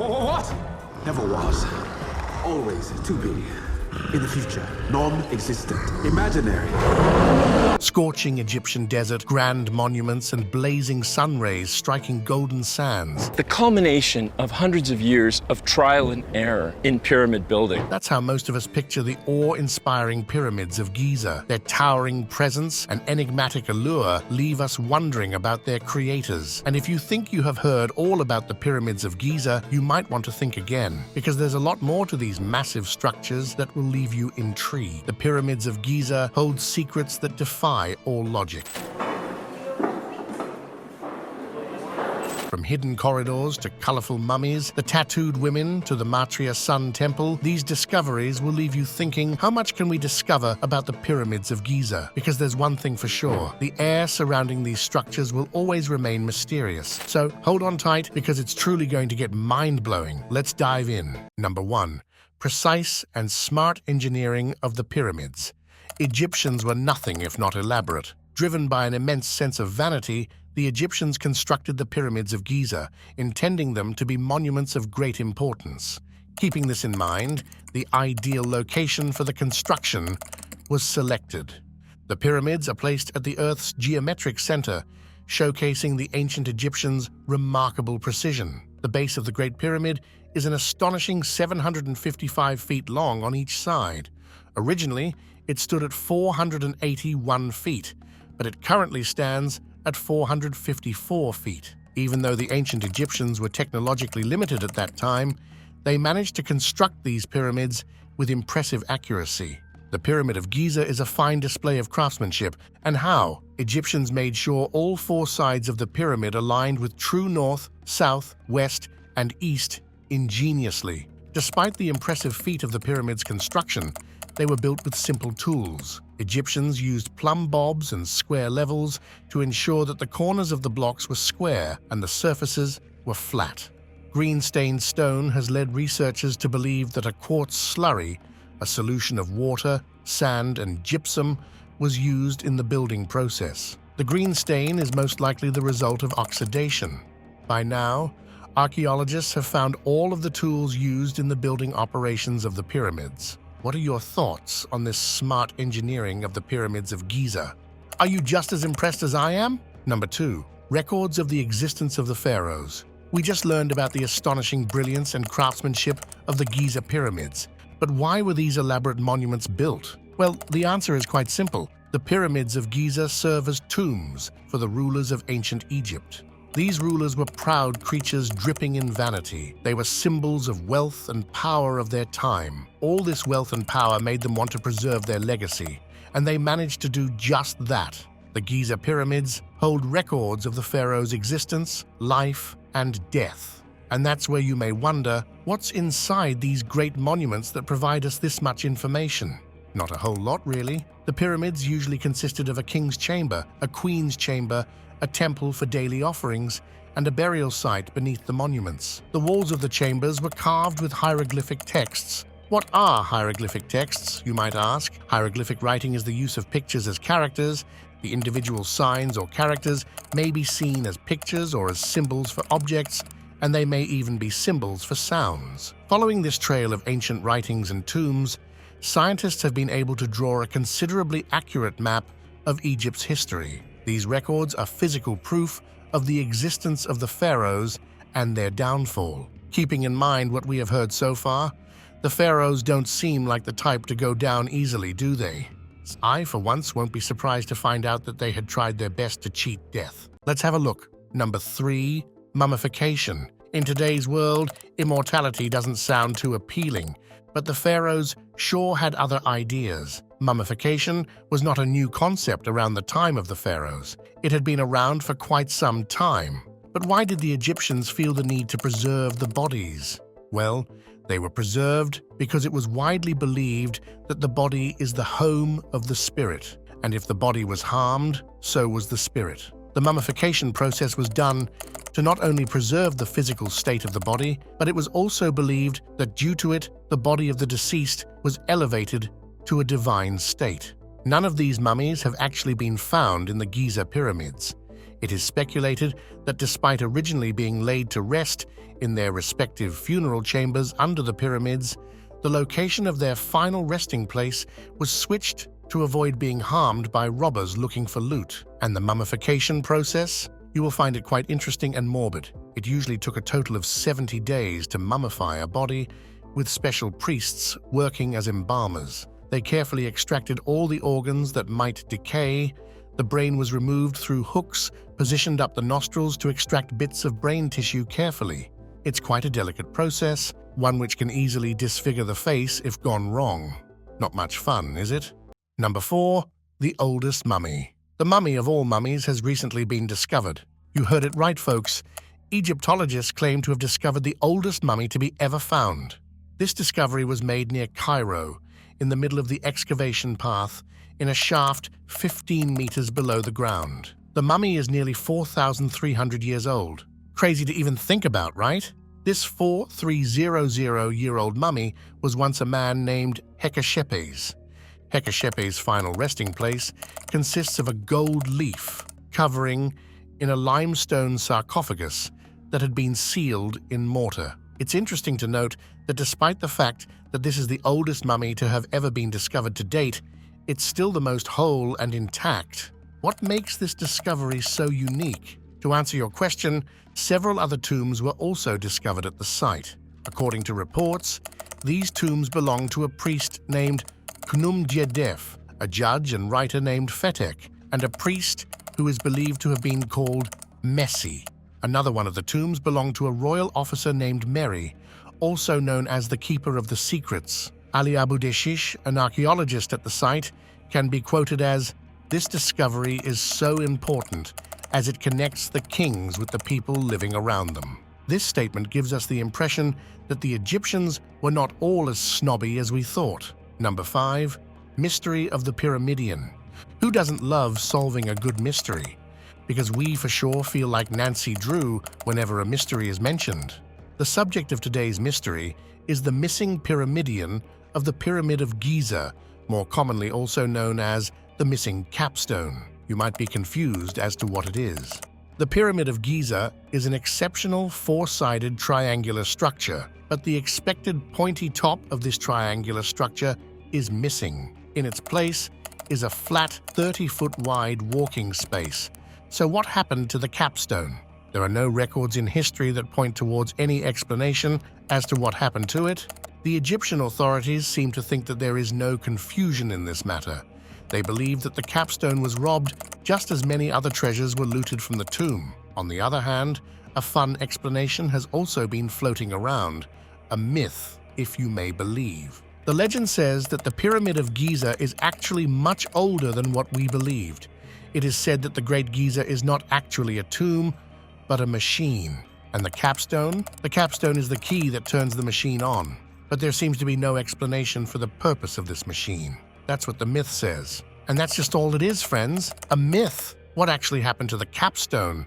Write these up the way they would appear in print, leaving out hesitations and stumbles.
What? Never was. Always to be. In the future, non-existent, imaginary. Scorching Egyptian desert, grand monuments, and blazing sun rays striking golden sands. The culmination of hundreds of years of trial and error in pyramid building. That's how most of us picture the awe-inspiring Pyramids of Giza. Their towering presence and enigmatic allure leave us wondering about their creators. And if you think you have heard all about the Pyramids of Giza, you might want to think again, because there's a lot more to these massive structures that will leave you intrigued. The Pyramids of Giza hold secrets that defy all logic. From hidden corridors to colorful mummies, the tattooed women to the Matria Sun Temple, these discoveries will leave you thinking, how much can we discover about the Pyramids of Giza? Because there's one thing for sure, the air surrounding these structures will always remain mysterious. So hold on tight, because it's truly going to get mind-blowing. Let's dive in. Number 1. Precise and smart engineering of the pyramids. Egyptians were nothing if not elaborate. Driven by an immense sense of vanity, the Egyptians constructed the Pyramids of Giza, intending them to be monuments of great importance. Keeping this in mind, the ideal location for the construction was selected. The pyramids are placed at the Earth's geometric center, showcasing the ancient Egyptians' remarkable precision. The base of the Great Pyramid is an astonishing 755 feet long on each side. Originally, it stood at 481 feet, but it currently stands at 454 feet. Even though the ancient Egyptians were technologically limited at that time, they managed to construct these pyramids with impressive accuracy. The Pyramid of Giza is a fine display of craftsmanship, and how Egyptians made sure all 4 sides of the pyramid aligned with true north, south, west, and east ingeniously. Despite the impressive feat of the pyramid's construction, they were built with simple tools. Egyptians used plumb bobs and square levels to ensure that the corners of the blocks were square and the surfaces were flat. Green-stained stone has led researchers to believe that a quartz slurry, a solution of water, sand, and gypsum, was used in the building process. The green stain is most likely the result of oxidation. By now, archaeologists have found all of the tools used in the building operations of the pyramids. What are your thoughts on this smart engineering of the Pyramids of Giza? Are you just as impressed as I am? Number 2. Records of the existence of the pharaohs. We just learned about the astonishing brilliance and craftsmanship of the Giza pyramids. But why were these elaborate monuments built? Well, the answer is quite simple. The Pyramids of Giza serve as tombs for the rulers of ancient Egypt. These rulers were proud creatures dripping in vanity. They were symbols of wealth and power of their time. All this wealth and power made them want to preserve their legacy, and they managed to do just that. The Giza pyramids hold records of the pharaoh's existence, life, and death. And that's where you may wonder, what's inside these great monuments that provide us this much information? Not a whole lot, really. The pyramids usually consisted of a king's chamber, a queen's chamber, a temple for daily offerings, and a burial site beneath the monuments. The walls of the chambers were carved with hieroglyphic texts. What are hieroglyphic texts, you might ask? Hieroglyphic writing is the use of pictures as characters. The individual signs or characters may be seen as pictures or as symbols for objects, and they may even be symbols for sounds. Following this trail of ancient writings and tombs, scientists have been able to draw a considerably accurate map of Egypt's history. These records are physical proof of the existence of the pharaohs and their downfall. Keeping in mind what we have heard so far, the pharaohs don't seem like the type to go down easily, do they? I, for once, won't be surprised to find out that they had tried their best to cheat death. Let's have a look. Number 3. Mummification. In today's world, immortality doesn't sound too appealing, but the pharaohs sure had other ideas. Mummification was not a new concept around the time of the pharaohs. It had been around for quite some time. But why did the Egyptians feel the need to preserve the bodies? Well, they were preserved because it was widely believed that the body is the home of the spirit, and if the body was harmed, so was the spirit. The mummification process was done to not only preserve the physical state of the body, but it was also believed that due to it, the body of the deceased was elevated to a divine state. None of these mummies have actually been found in the Giza pyramids. It is speculated that despite originally being laid to rest in their respective funeral chambers under the pyramids, the location of their final resting place was switched to avoid being harmed by robbers looking for loot. And the mummification process? You will find it quite interesting and morbid. It usually took a total of 70 days to mummify a body, with special priests working as embalmers. They carefully extracted all the organs that might decay. The brain was removed through hooks positioned up the nostrils to extract bits of brain tissue carefully. It's quite a delicate process, one which can easily disfigure the face if gone wrong. Not much fun, is it? Number 4. The oldest mummy. The mummy of all mummies has recently been discovered. You heard it right, folks. Egyptologists claim to have discovered the oldest mummy to be ever found. This discovery was made near Cairo, in the middle of the excavation path, in a shaft 15 meters below the ground. The mummy is nearly 4,300 years old. Crazy to even think about, right? This 4,300-year-old mummy was once a man named Hekashepes. Hekashepes' final resting place consists of a gold leaf covering in a limestone sarcophagus that had been sealed in mortar. It's interesting to note that despite the fact that this is the oldest mummy to have ever been discovered to date, it's still the most whole and intact. What makes this discovery so unique? To answer your question, several other tombs were also discovered at the site. According to reports, these tombs belong to a priest named Khnum-Jedef, a judge and writer named Fetek, and a priest who is believed to have been called Messi. Another one of the tombs belonged to a royal officer named Meri, also known as the Keeper of the Secrets. Ali Abu Deshish, an archaeologist at the site, can be quoted as, "This discovery is so important as it connects the kings with the people living around them." This statement gives us the impression that the Egyptians were not all as snobby as we thought. Number 5. Mystery of the Pyramidion. Who doesn't love solving a good mystery? Because we for sure feel like Nancy Drew whenever a mystery is mentioned. The subject of today's mystery is the missing pyramidion of the Pyramid of Giza, more commonly also known as the missing capstone. You might be confused as to what it is. The Pyramid of Giza is an exceptional four-sided triangular structure, but the expected pointy top of this triangular structure is missing. In its place is a flat 30-foot wide walking space. So what happened to the capstone? There are no records in history that point towards any explanation as to what happened to it. The Egyptian authorities seem to think that there is no confusion in this matter. They believe that the capstone was robbed just as many other treasures were looted from the tomb. On the other hand, a fun explanation has also been floating around, a myth, if you may believe. The legend says that the Pyramid of Giza is actually much older than what we believed. It is said that the Great Giza is not actually a tomb, but a machine. And the capstone? The capstone is the key that turns the machine on. But there seems to be no explanation for the purpose of this machine. That's what the myth says. And that's just all it is, friends. A myth. What actually happened to the capstone?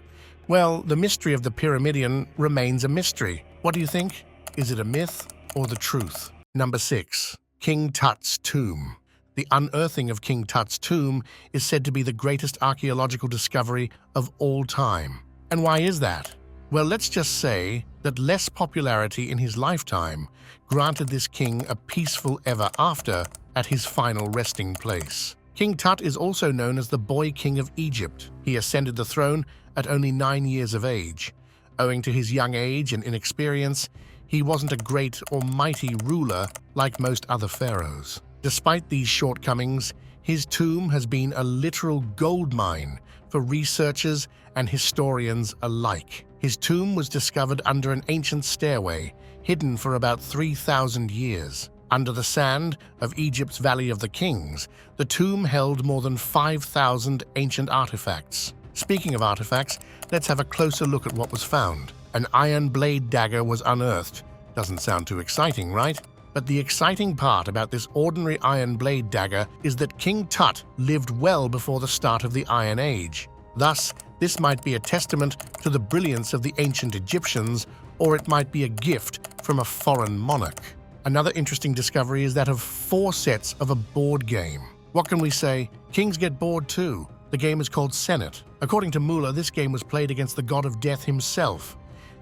Well, the mystery of the Pyramidion remains a mystery. What do you think? Is it a myth or the truth? Number 6. King Tut's tomb. The unearthing of King Tut's tomb is said to be the greatest archaeological discovery of all time. And why is that? Well, let's just say that less popularity in his lifetime granted this king a peaceful ever after at his final resting place. King Tut is also known as the Boy King of Egypt. He ascended the throne at only 9 years of age. Owing to his young age and inexperience, he wasn't a great or mighty ruler like most other pharaohs. Despite these shortcomings, his tomb has been a literal goldmine for researchers and historians alike. His tomb was discovered under an ancient stairway, hidden for about 3,000 years. Under the sand of Egypt's Valley of the Kings, the tomb held more than 5,000 ancient artifacts. Speaking of artifacts, let's have a closer look at what was found. An iron blade dagger was unearthed. Doesn't sound too exciting, right? But the exciting part about this ordinary iron blade dagger is that King Tut lived well before the start of the Iron Age. Thus, this might be a testament to the brilliance of the ancient Egyptians, or it might be a gift from a foreign monarch. Another interesting discovery is that of 4 sets of a board game. What can we say? Kings get bored too. The game is called Senet. According to Muller, this game was played against the god of death himself.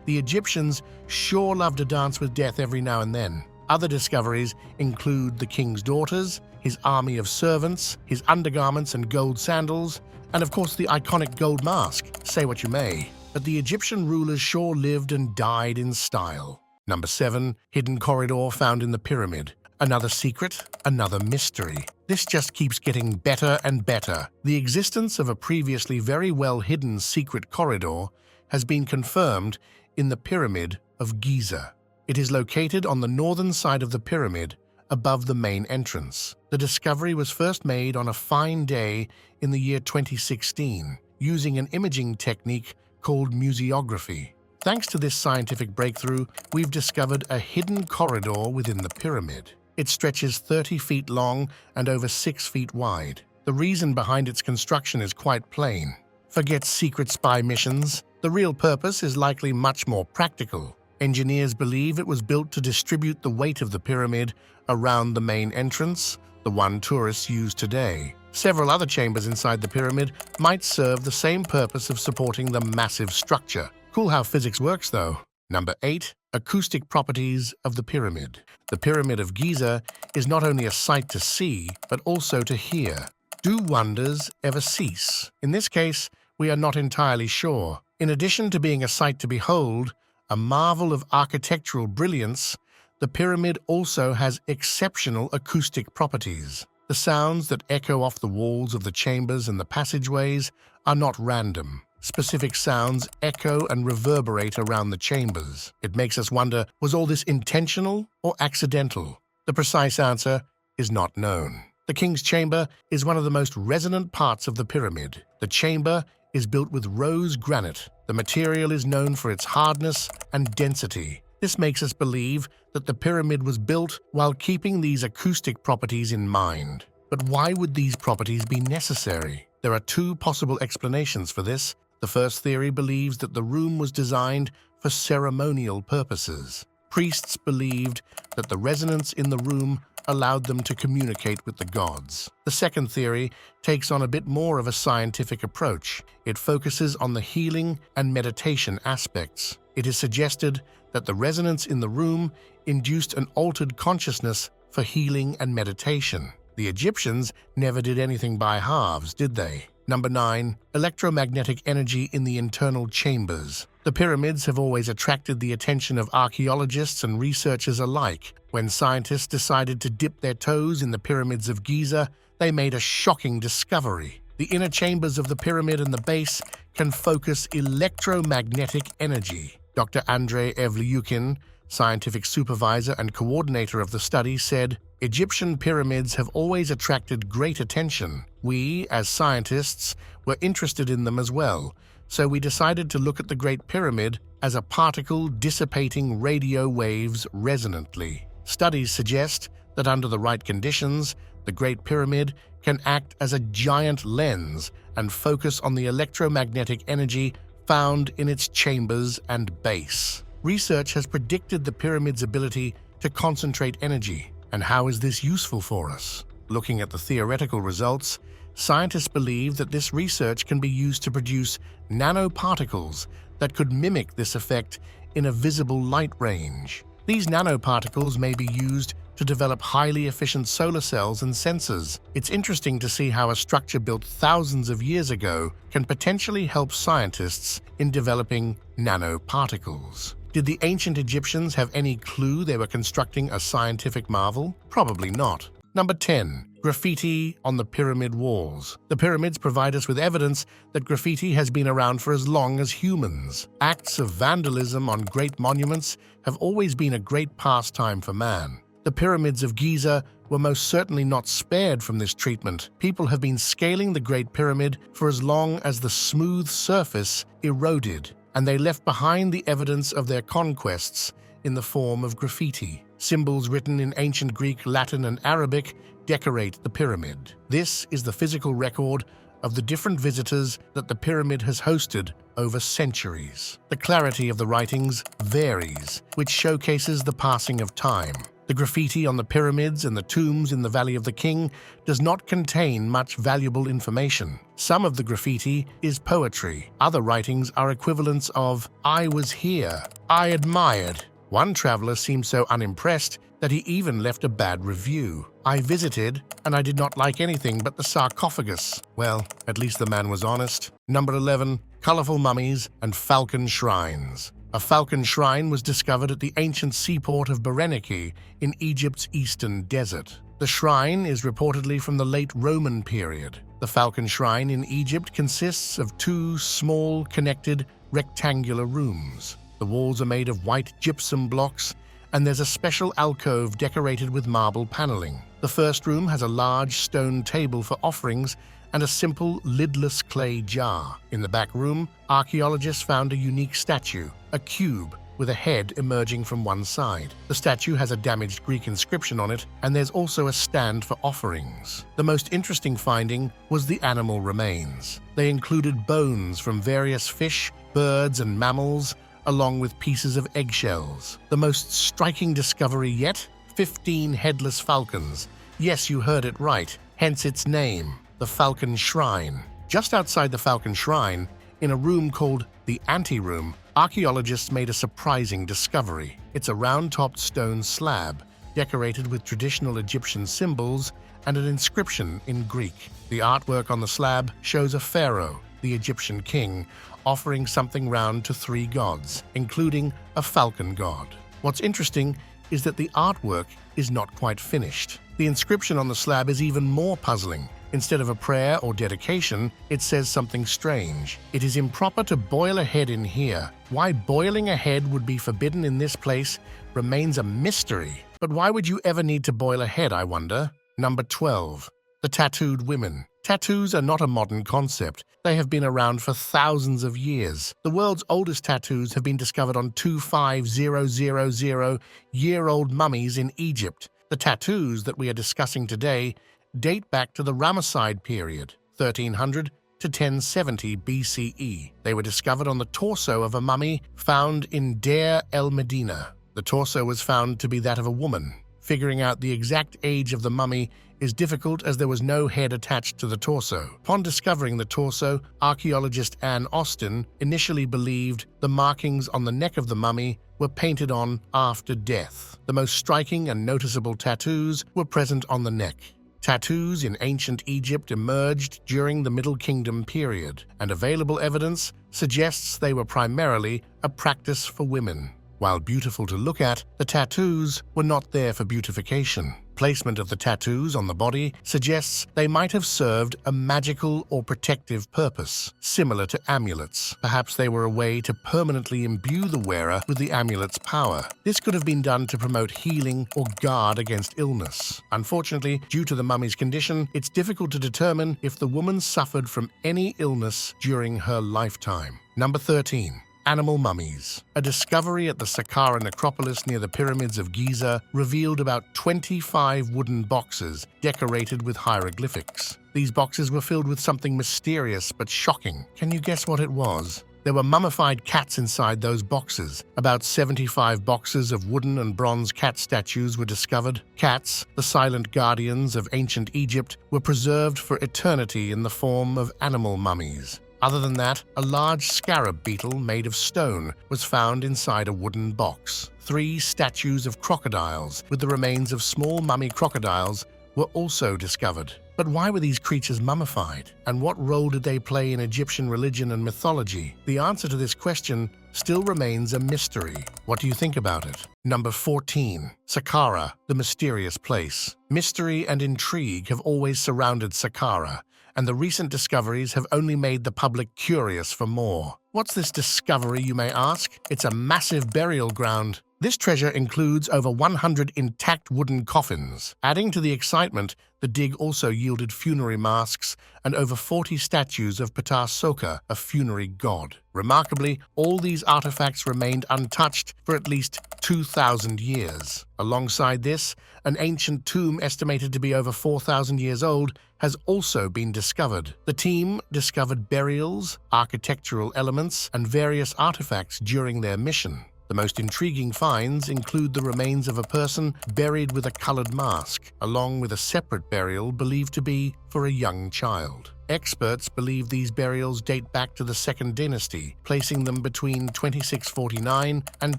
The Egyptians sure love to dance with death every now and then. Other discoveries include the king's daughters, his army of servants, his undergarments and gold sandals, and of course the iconic gold mask. Say what you may, but the Egyptian rulers sure lived and died in style. Number 7. Hidden corridor found in the pyramid. Another secret, another mystery. This just keeps getting better and better. The existence of a previously very well hidden secret corridor has been confirmed in the Pyramid of Giza. It is located on the northern side of the pyramid, above the main entrance. The discovery was first made on a fine day in the year 2016, using an imaging technique called museography. Thanks to this scientific breakthrough, we've discovered a hidden corridor within the pyramid. It stretches 30 feet long and over 6 feet wide. The reason behind its construction is quite plain. Forget secret spy missions. The real purpose is likely much more practical. Engineers believe it was built to distribute the weight of the pyramid around the main entrance, the one tourists use today. Several other chambers inside the pyramid might serve the same purpose of supporting the massive structure. Cool how physics works, though. Number 8. Acoustic properties of the pyramid. The Pyramid of Giza is not only a sight to see, but also to hear. Do wonders ever cease? In this case, we are not entirely sure. In addition to being a sight to behold, a marvel of architectural brilliance, the pyramid also has exceptional acoustic properties. The sounds that echo off the walls of the chambers and the passageways are not random. Specific sounds echo and reverberate around the chambers. It makes us wonder, was all this intentional or accidental? The precise answer is not known. The king's chamber is one of the most resonant parts of the pyramid. The chamber is built with rose granite. The material is known for its hardness and density. This makes us believe that the pyramid was built while keeping these acoustic properties in mind. But why would these properties be necessary? There are two possible explanations for this. The first theory believes that the room was designed for ceremonial purposes. Priests believed that the resonance in the room allowed them to communicate with the gods. The second theory takes on a bit more of a scientific approach. It focuses on the healing and meditation aspects. It is suggested that the resonance in the room induced an altered consciousness for healing and meditation. The Egyptians never did anything by halves, did they? Number 9. Electromagnetic energy in the internal chambers. The pyramids have always attracted the attention of archaeologists and researchers alike. When scientists decided to dip their toes in the Pyramids of Giza, they made a shocking discovery. The inner chambers of the pyramid and the base can focus electromagnetic energy. Dr. Andrei Evliukin, scientific supervisor and coordinator of the study, said, "Egyptian pyramids have always attracted great attention. We, as scientists, were interested in them as well, so we decided to look at the Great Pyramid as a particle dissipating radio waves resonantly. Studies suggest that under the right conditions, the Great Pyramid can act as a giant lens and focus on the electromagnetic energy found in its chambers and base. Research has predicted the pyramid's ability to concentrate energy. And how is this useful for us? Looking at the theoretical results, scientists believe that this research can be used to produce nanoparticles that could mimic this effect in a visible light range. These nanoparticles may be used to develop highly efficient solar cells and sensors. It's interesting to see how a structure built thousands of years ago can potentially help scientists in developing nanoparticles. Did the ancient Egyptians have any clue they were constructing a scientific marvel? Probably not. Number 10. Graffiti on the pyramid walls. The pyramids provide us with evidence that graffiti has been around for as long as humans. Acts of vandalism on great monuments have always been a great pastime for man. The Pyramids of Giza were most certainly not spared from this treatment. People have been scaling the Great Pyramid for as long as the smooth surface eroded, and they left behind the evidence of their conquests in the form of graffiti. Symbols written in ancient Greek, Latin, and Arabic decorate the pyramid. This is the physical record of the different visitors that the pyramid has hosted over centuries. The clarity of the writings varies, which showcases the passing of time. The graffiti on the pyramids and the tombs in the Valley of the King does not contain much valuable information. Some of the graffiti is poetry. Other writings are equivalents of, "I was here," "I admired." One traveler seemed so unimpressed that he even left a bad review. "I visited, and I did not like anything but the sarcophagus." Well, at least the man was honest. Number 11. Colorful mummies and falcon shrines. A falcon shrine was discovered at the ancient seaport of Berenike in Egypt's eastern desert. The shrine is reportedly from the late Roman period. The falcon shrine in Egypt consists of two small, connected, rectangular rooms. The walls are made of white gypsum blocks, and there's a special alcove decorated with marble paneling. The first room has a large stone table for offerings and a simple lidless clay jar. In the back room, archaeologists found a unique statue, a cube with a head emerging from one side. The statue has a damaged Greek inscription on it, and there's also a stand for offerings. The most interesting finding was the animal remains. They included bones from various fish, birds, and mammals, along with pieces of eggshells. The most striking discovery yet? 15 headless falcons. Yes, you heard it right, hence its name, the Falcon Shrine. Just outside the Falcon Shrine, in a room called the Anteroom, archaeologists made a surprising discovery. It's a round-topped stone slab, decorated with traditional Egyptian symbols and an inscription in Greek. The artwork on the slab shows a pharaoh, the Egyptian king, offering something round to three gods, including a falcon god. What's interesting is that the artwork is not quite finished. The inscription on the slab is even more puzzling. Instead of a prayer or dedication, it says something strange. "It is improper to boil a head in here. Why boiling a head would be forbidden in this place remains a mystery." But why would you ever need to boil a head, I wonder? Number 12. The tattooed women. Tattoos are not a modern concept. They have been around for thousands of years. The world's oldest tattoos have been discovered on 25000-year-old mummies in Egypt. The tattoos that we are discussing today date back to the Ramesside period, 1300 to 1070 BCE. They were discovered on the torso of a mummy found in Deir el-Medina. The torso was found to be that of a woman. Figuring out the exact age of the mummy is difficult as there was no head attached to the torso. Upon discovering the torso, archaeologist Anne Austin initially believed the markings on the neck of the mummy were painted on after death. The most striking and noticeable tattoos were present on the neck. Tattoos in ancient Egypt emerged during the Middle Kingdom period, and available evidence suggests they were primarily a practice for women. While beautiful to look at, the tattoos were not there for beautification. Placement of the tattoos on the body suggests they might have served a magical or protective purpose, similar to amulets. Perhaps they were a way to permanently imbue the wearer with the amulet's power. This could have been done to promote healing or guard against illness. Unfortunately, due to the mummy's condition, it's difficult to determine if the woman suffered from any illness during her lifetime. Number 13. Animal mummies. A discovery at the Saqqara necropolis near the Pyramids of Giza revealed about 25 wooden boxes decorated with hieroglyphics. These boxes were filled with something mysterious but shocking. Can you guess what it was? There were mummified cats inside those boxes. About 75 boxes of wooden and bronze cat statues were discovered. Cats, the silent guardians of ancient Egypt, were preserved for eternity in the form of animal mummies. Other than that, a large scarab beetle made of stone was found inside a wooden box. 3 statues of crocodiles with the remains of small mummy crocodiles were also discovered. But why were these creatures mummified? And what role did they play in Egyptian religion and mythology? The answer to this question still remains a mystery. What do you think about it? Number 14. Saqqara, the mysterious place. Mystery and intrigue have always surrounded Saqqara, and the recent discoveries have only made the public curious for more. What's this discovery, you may ask? It's a massive burial ground. This treasure includes over 100 intact wooden coffins. Adding to the excitement, the dig also yielded funerary masks and over 40 statues of Ptah Soka, a funerary god. Remarkably, all these artifacts remained untouched for at least 2,000 years. Alongside this, an ancient tomb estimated to be over 4,000 years old has also been discovered. The team discovered burials, architectural elements, and various artifacts during their mission. The The most intriguing finds include the remains of a person buried with a colored mask, along with a separate burial believed to be for a young child. Experts believe these burials date back to the Second Dynasty, placing them between 2649 and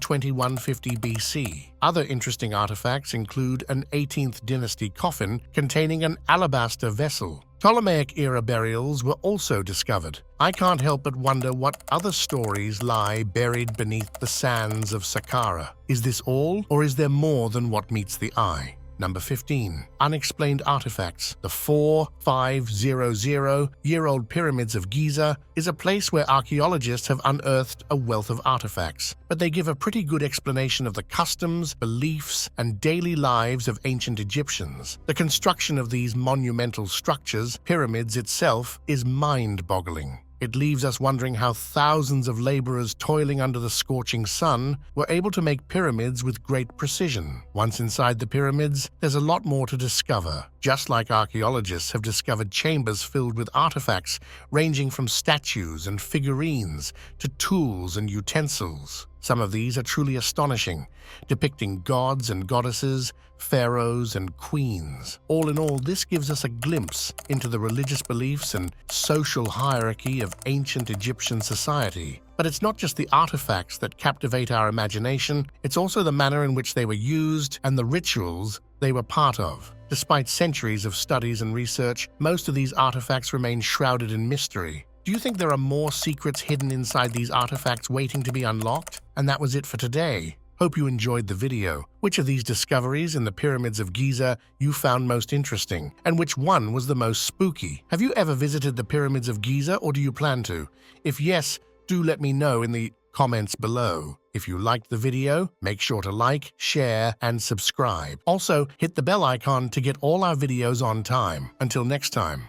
2150 BC. Other interesting artifacts include an 18th dynasty coffin containing an alabaster vessel. Ptolemaic-era burials were also discovered. I can't help but wonder what other stories lie buried beneath the sands of Saqqara. Is this all, or is there more than what meets the eye? Number 15. Unexplained artifacts. The 4,500-year-old Pyramids of Giza is a place where archaeologists have unearthed a wealth of artifacts, but they give a pretty good explanation of the customs, beliefs, and daily lives of ancient Egyptians. The construction of these monumental structures, pyramids itself, is mind-boggling. It leaves us wondering how thousands of laborers toiling under the scorching sun were able to make pyramids with great precision. Once inside the pyramids, there's a lot more to discover, just like archaeologists have discovered chambers filled with artifacts ranging from statues and figurines to tools and utensils. Some of these are truly astonishing, depicting gods and goddesses, pharaohs and queens. All in all, this gives us a glimpse into the religious beliefs and social hierarchy of ancient Egyptian society. But it's not just the artifacts that captivate our imagination, it's also the manner in which they were used and the rituals they were part of. Despite centuries of studies and research, most of these artifacts remain shrouded in mystery. Do you think there are more secrets hidden inside these artifacts waiting to be unlocked? And that was it for today. Hope you enjoyed the video. Which of these discoveries in the Pyramids of Giza you found most interesting? And which one was the most spooky? Have you ever visited the Pyramids of Giza, or do you plan to? If yes, do let me know in the comments below. If you liked the video, make sure to like, share, and subscribe. Also, hit the bell icon to get all our videos on time. Until next time.